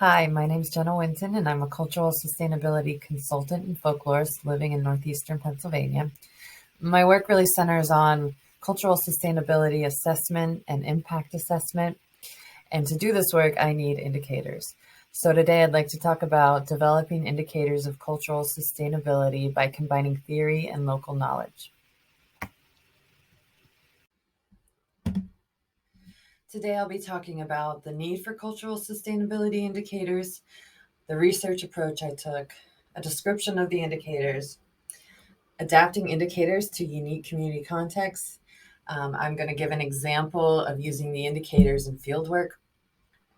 Hi, my name is Jenna Winton, and I'm a cultural sustainability consultant and folklorist living in northeastern Pennsylvania. My work really centers on cultural sustainability assessment and impact assessment. And to do this work, I need indicators. So today I'd like to talk about developing indicators of cultural sustainability by combining theory and local knowledge. Today I'll be talking about the need for cultural sustainability indicators, the research approach I took, a description of the indicators, adapting indicators to unique community contexts. I'm going to give an example of using the indicators in fieldwork.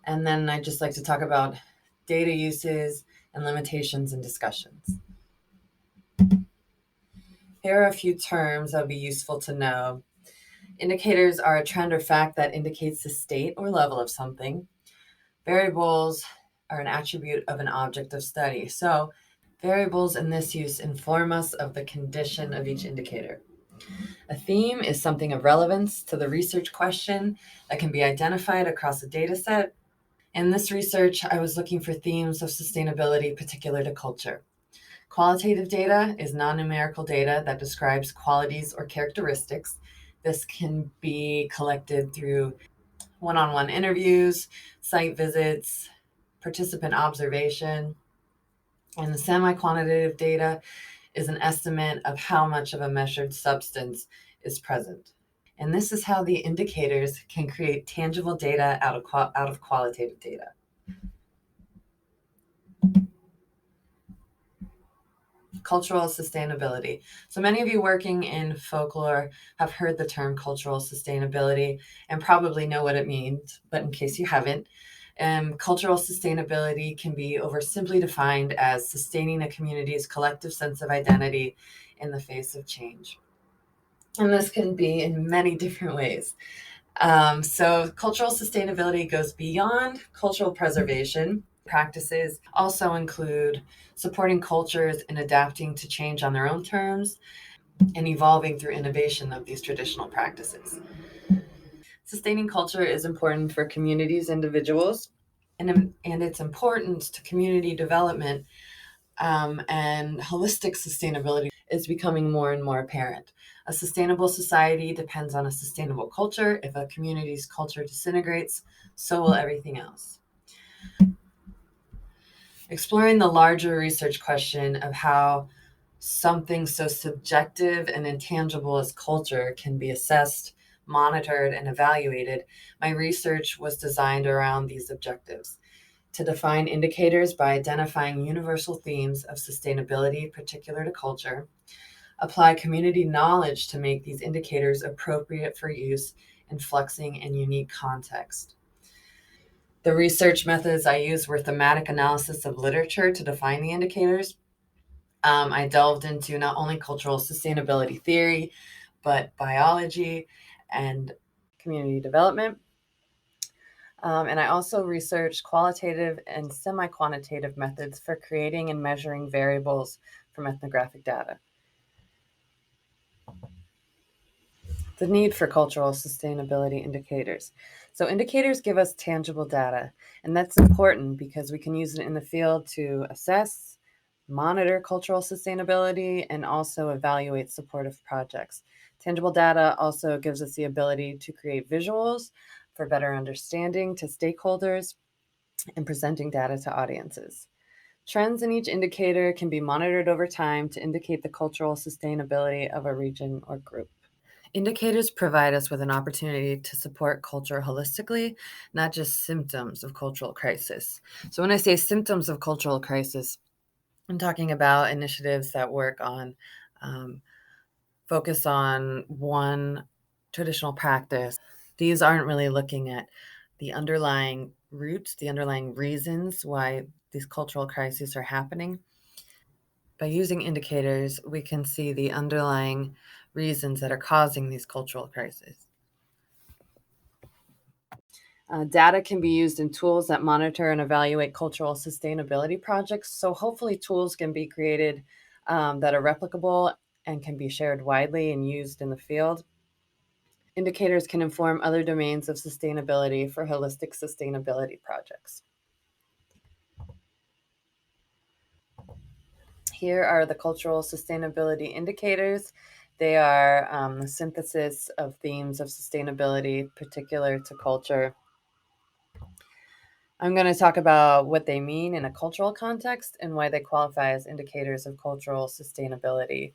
And then I'd just like to talk about data uses and limitations and discussions. Here are a few terms that would be useful to know. Indicators are a trend or fact that indicates the state or level of something. Variables are an attribute of an object of study. So variables in this use inform us of the condition of each indicator. A theme is something of relevance to the research question that can be identified across a data set. In this research, I was looking for themes of sustainability particular to culture. Qualitative data is non-numerical data that describes qualities or characteristics. This can be collected through one-on-one interviews, site visits, participant observation. And the semi-quantitative data is an estimate of how much of a measured substance is present. And this is how the indicators can create tangible data out of qualitative data. Cultural sustainability. So many of you working in folklore have heard the term cultural sustainability and probably know what it means, but in case you haven't, cultural sustainability can be simply defined as sustaining a community's collective sense of identity in the face of change. And this can be in many different ways. So cultural sustainability goes beyond cultural preservation. Practices also include supporting cultures in adapting to change on their own terms and evolving through innovation of these traditional practices. Sustaining culture is important for communities, individuals, and its importance to community development and holistic sustainability is becoming more and more apparent. A sustainable society depends on a sustainable culture. If a community's culture disintegrates, so will everything else. Exploring the larger research question of how something so subjective and intangible as culture can be assessed, monitored, and evaluated, my research was designed around these objectives. To define indicators by identifying universal themes of sustainability particular to culture, apply community knowledge to make these indicators appropriate for use in flexing and unique context. The research methods I used were thematic analysis of literature to define the indicators. I delved into not only cultural sustainability theory, but biology and community development. And I also researched qualitative and semi-quantitative methods for creating and measuring variables from ethnographic data. The need for cultural sustainability indicators. So indicators give us tangible data, and that's important because we can use it in the field to assess, monitor cultural sustainability, and also evaluate supportive projects. Tangible data also gives us the ability to create visuals for better understanding to stakeholders and presenting data to audiences. Trends in each indicator can be monitored over time to indicate the cultural sustainability of a region or group. Indicators provide us with an opportunity to support culture holistically, not just symptoms of cultural crisis. So when I say symptoms of cultural crisis, I'm talking about initiatives that work on, focus on one traditional practice. These aren't really looking at the underlying roots, the underlying reasons why these cultural crises are happening. By using indicators, we can see the underlying reasons that are causing these cultural crises. Data can be used in tools that monitor and evaluate cultural sustainability projects. So hopefully tools can be created that are replicable and can be shared widely and used in the field. Indicators can inform other domains of sustainability for holistic sustainability projects. Here are the cultural sustainability indicators. They are the synthesis of themes of sustainability particular to culture. I'm going to talk about what they mean in a cultural context and why they qualify as indicators of cultural sustainability.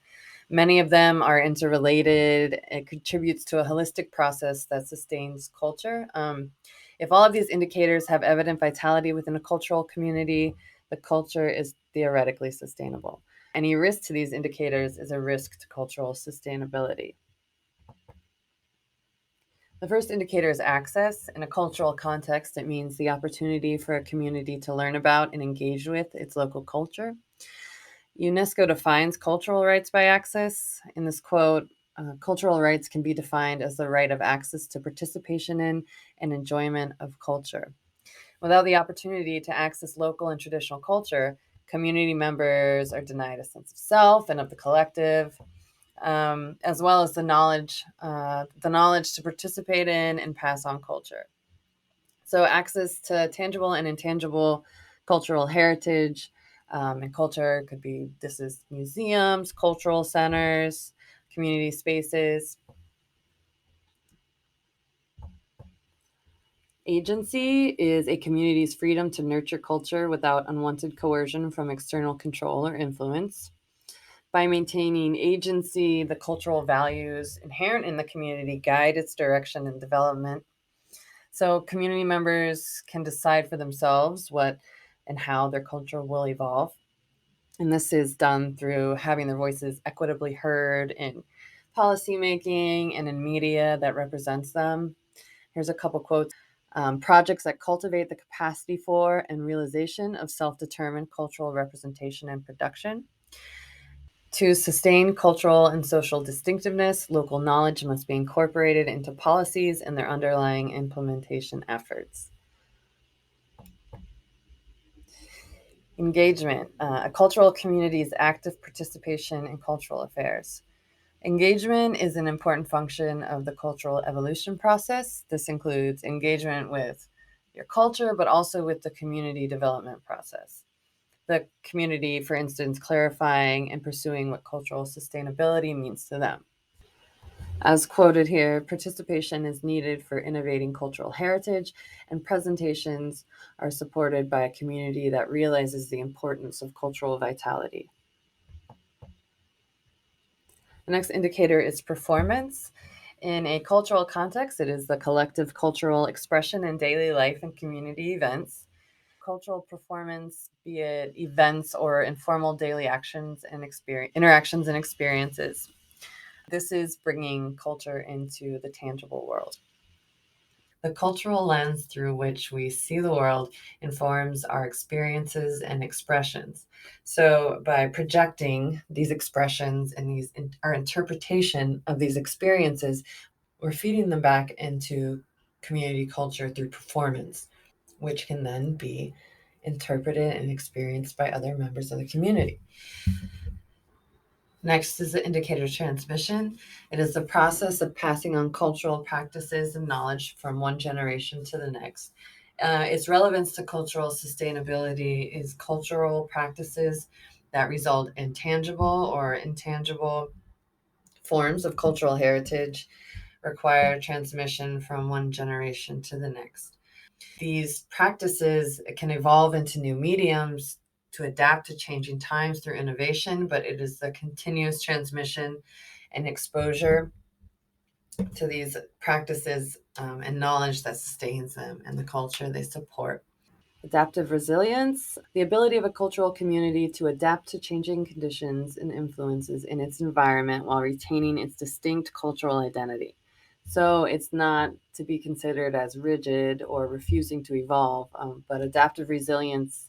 Many of them are interrelated. It contributes to a holistic process that sustains culture. If all of these indicators have evident vitality within a cultural community, the culture is theoretically sustainable. Any risk to these indicators is a risk to cultural sustainability. The first indicator is access. In a cultural context, it means the opportunity for a community to learn about and engage with its local culture. UNESCO defines cultural rights by access. In this quote, cultural rights can be defined as the right of access to participation in and enjoyment of culture. Without the opportunity to access local and traditional culture, community members are denied a sense of self and of the collective, as well as the knowledge to participate in and pass on culture. So access to tangible and intangible cultural heritage and culture could be, this is museums, cultural centers, community spaces. Agency is a community's freedom to nurture culture without unwanted coercion from external control or influence. By maintaining agency, the cultural values inherent in the community guide its direction and development. So community members can decide for themselves what and how their culture will evolve. And this is done through having their voices equitably heard in policymaking and in media that represents them. Here's a couple quotes. Projects that cultivate the capacity for and realization of self-determined cultural representation and production. To sustain cultural and social distinctiveness, local knowledge must be incorporated into policies and their underlying implementation efforts. Engagement, a cultural community's active participation in cultural affairs. Engagement is an important function of the cultural evolution process. This includes engagement with your culture, but also with the community development process. The community, for instance, clarifying and pursuing what cultural sustainability means to them. As quoted here, participation is needed for innovating cultural heritage, and presentations are supported by a community that realizes the importance of cultural vitality. The next indicator is performance. In a cultural context, it is the collective cultural expression in daily life and community events. Cultural performance, be it events or informal daily actions and interactions and experiences. This is bringing culture into the tangible world. The cultural lens through which we see the world informs our experiences and expressions. So, by projecting these expressions and our interpretation of these experiences, we're feeding them back into community culture through performance, which can then be interpreted and experienced by other members of the community. Next is the indicator transmission. It is the process of passing on cultural practices and knowledge from one generation to the next. Its relevance to cultural sustainability is cultural practices that result in tangible or intangible forms of cultural heritage require transmission from one generation to the next. These practices can evolve into new mediums to adapt to changing times through innovation, but it is the continuous transmission and exposure to these practices and knowledge that sustains them and the culture they support. Adaptive resilience, the ability of a cultural community to adapt to changing conditions and influences in its environment while retaining its distinct cultural identity. So it's not to be considered as rigid or refusing to evolve, but adaptive resilience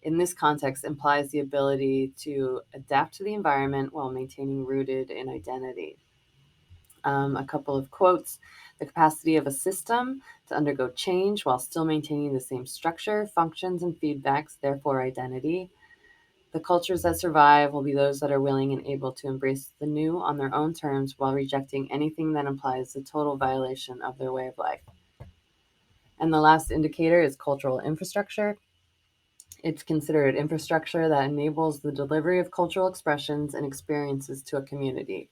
in this context implies the ability to adapt to the environment while maintaining rooted in identity. A couple of quotes. The capacity of a system to undergo change while still maintaining the same structure, functions, and feedbacks, therefore identity. The cultures that survive will be those that are willing and able to embrace the new on their own terms while rejecting anything that implies the total violation of their way of life. And the last indicator is cultural infrastructure. It's considered infrastructure that enables the delivery of cultural expressions and experiences to a community.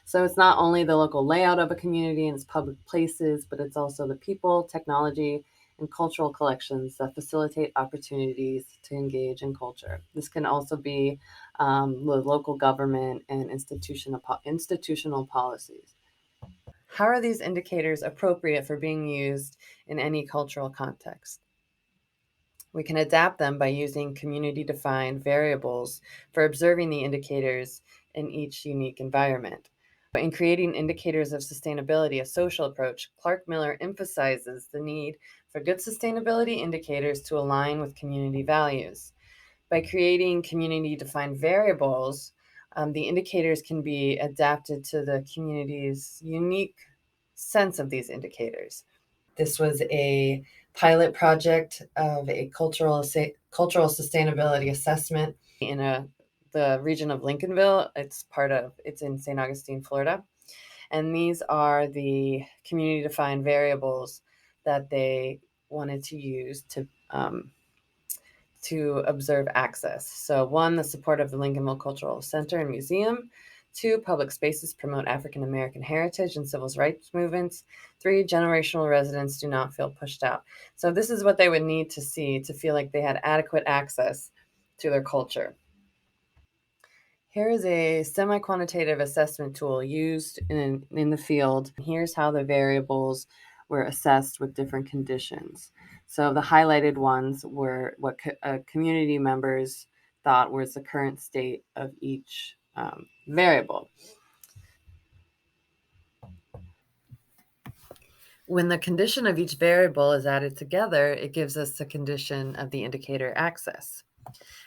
So it's not only the local layout of a community and its public places, but it's also the people, technology, and cultural collections that facilitate opportunities to engage in culture. This can also be the local government and institutional policies. How are these indicators appropriate for being used in any cultural context? We can adapt them by using community-defined variables for observing the indicators in each unique environment. In creating indicators of sustainability, a social approach, Clark Miller emphasizes the need for good sustainability indicators to align with community values. By creating community-defined variables, the indicators can be adapted to the community's unique sense of these indicators. This was a pilot project of a cultural sustainability assessment in the region of Lincolnville. It's in St. Augustine, Florida. And these are the community defined variables that they wanted to use to observe access. So 1, the support of the Lincolnville Cultural Center and Museum. 2, public spaces promote African American heritage and civil rights movements. 3, generational residents do not feel pushed out. So this is what they would need to see to feel like they had adequate access to their culture. Here is a semi-quantitative assessment tool used in the field. Here's how the variables were assessed with different conditions. So the highlighted ones were what community members thought was the current state of each variable. When the condition of each variable is added together, it gives us the condition of the indicator access.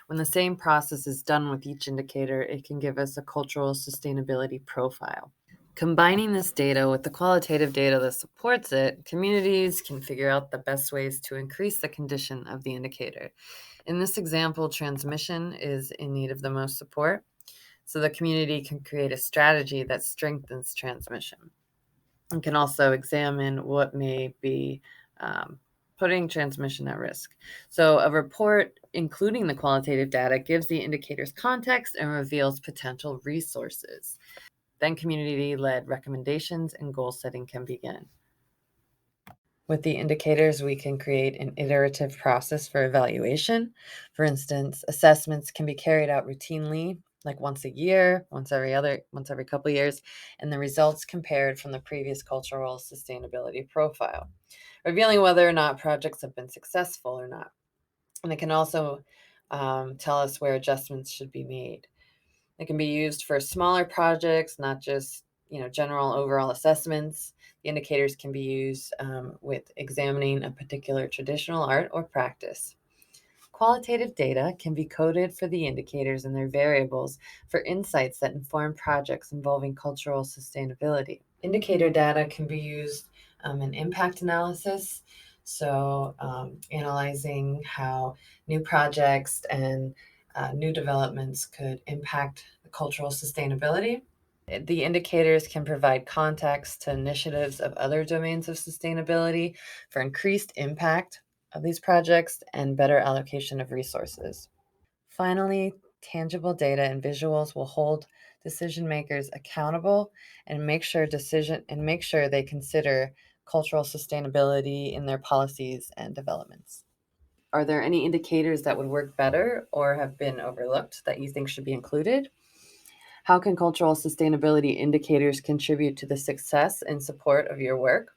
When the same process is done with each indicator, it can give us a cultural sustainability profile. Combining this data with the qualitative data that supports it, communities can figure out the best ways to increase the condition of the indicator. In this example, transmission is in need of the most support, so the community can create a strategy that strengthens transmission. And can also examine what may be putting transmission at risk. So a report including the qualitative data gives the indicators context and reveals potential resources. Then community-led recommendations and goal setting can begin. With the indicators, we can create an iterative process for evaluation. For instance, assessments can be carried out routinely, like once a year, once every couple of years, and the results compared from the previous cultural sustainability profile, revealing whether or not projects have been successful or not. And it can also tell us where adjustments should be made. It can be used for smaller projects, not just general overall assessments. The indicators can be used with examining a particular traditional art or practice. Qualitative data can be coded for the indicators and their variables for insights that inform projects involving cultural sustainability. Indicator data can be used in impact analysis, so analyzing how new projects and new developments could impact the cultural sustainability. The indicators can provide context to initiatives of other domains of sustainability for increased impact of these projects and better allocation of resources. Finally, tangible data and visuals will hold decision makers accountable and make sure they consider cultural sustainability in their policies and developments. Are there any indicators that would work better or have been overlooked that you think should be included? How can cultural sustainability indicators contribute to the success and support of your work?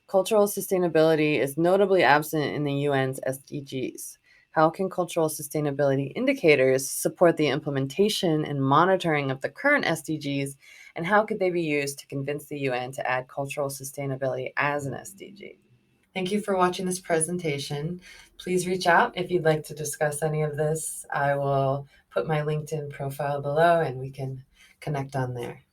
Cultural sustainability is notably absent in the UN's SDGs. How can cultural sustainability indicators support the implementation and monitoring of the current SDGs, and how could they be used to convince the UN to add cultural sustainability as an SDG? Thank you for watching this presentation. Please reach out if you'd like to discuss any of this. I will put my LinkedIn profile below and we can connect on there.